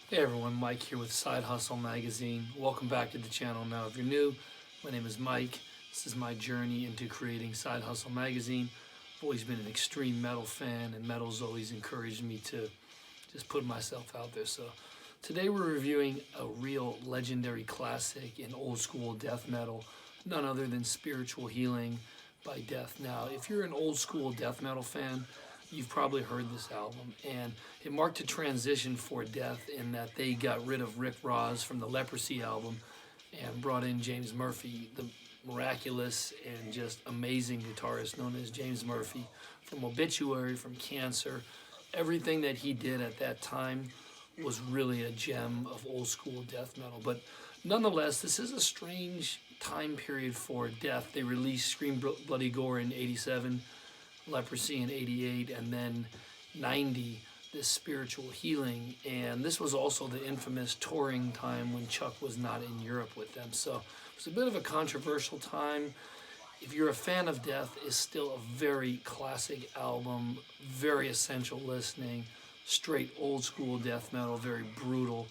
Hey everyone, Mike here with Side Hustle Magazine. Welcome back to the channel. Now, if you're new, my name is Mike. This is my journey into creating Side Hustle Magazine. I've always been an extreme metal fan, and metal's always encouraged me to just put myself out there. So today we're reviewing a real legendary classic in old school death metal, none other than Spiritual Healing by Death. Now, if you're an old school death metal fan, you've probably heard this album, and it marked a transition for Death in that they got rid of Rick Rozz from the Leprosy album and brought in James Murphy, the miraculous and just amazing guitarist known as James Murphy, from Obituary, from Cancer. Everything that he did at that time was really a gem of old school death metal. But nonetheless, this is a strange time period for Death. They released Scream Bloody Gore in '87, Leprosy in '88, and then '90, this Spiritual Healing. And this was also the infamous touring time when Chuck was not in Europe with them. So it was a bit of a controversial time. If you're a fan of Death, it's still a very classic album, very essential listening, straight old school death metal, very brutal.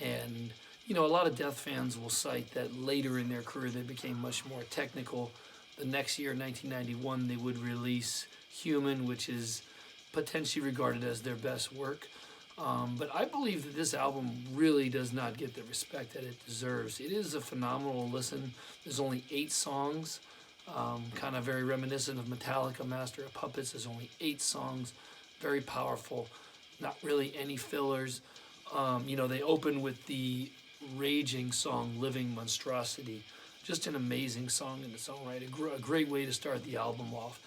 And you know, a lot of Death fans will cite that later in their career they became much more technical. The next year, 1991, they would release Human, which is potentially regarded as their best work. But I believe that this album really does not get the respect that it deserves. It is a phenomenal listen. There's only 8 songs, kind of very reminiscent of Metallica, Master of Puppets. There's only 8 songs, very powerful, not really any fillers. You know, they open with the raging song Living Monstrosity. Just an amazing song in its own right. A great way to start the album off.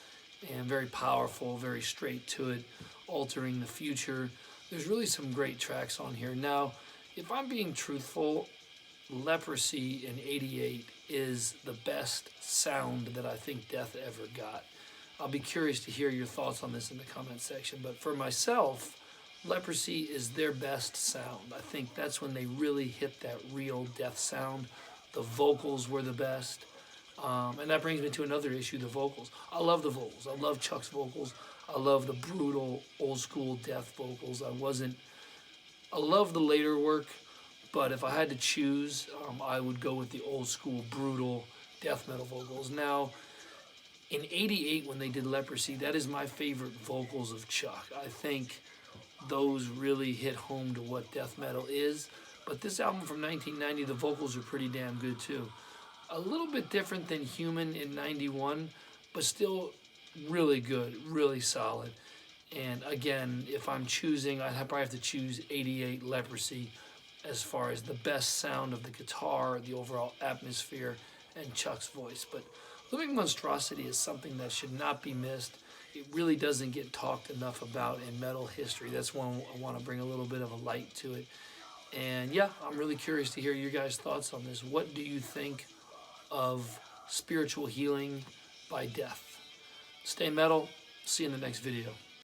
And very powerful, very straight to it, altering the future. There's really some great tracks on here. Now, if I'm being truthful, Leprosy in '88 is the best sound that I think Death ever got. I'll be curious to hear your thoughts on this in the comment section. But for myself, Leprosy is their best sound. I think that's when they really hit that real Death sound. The vocals were the best. And that brings me to another issue, the vocals. I love the vocals. I love Chuck's vocals. I love the brutal, old school Death vocals. I love the later work, but if I had to choose, I would go with the old school, brutal death metal vocals. Now, in '88, when they did Leprosy, that is my favorite vocals of Chuck. I think those really hit home to what death metal is. But this album from 1990, the vocals are pretty damn good too. A little bit different than Human in '91, but still really good, really solid. And again, if I'm choosing, I'd probably have to choose '88 Leprosy as far as the best sound of the guitar, the overall atmosphere, and Chuck's voice. But Living Monstrosity is something that should not be missed. It really doesn't get talked enough about in metal history. That's one I want to bring a little bit of a light to it. And yeah, I'm really curious to hear your guys' thoughts on this. What do you think of Spiritual Healing by Death? Stay metal. See you in the next video.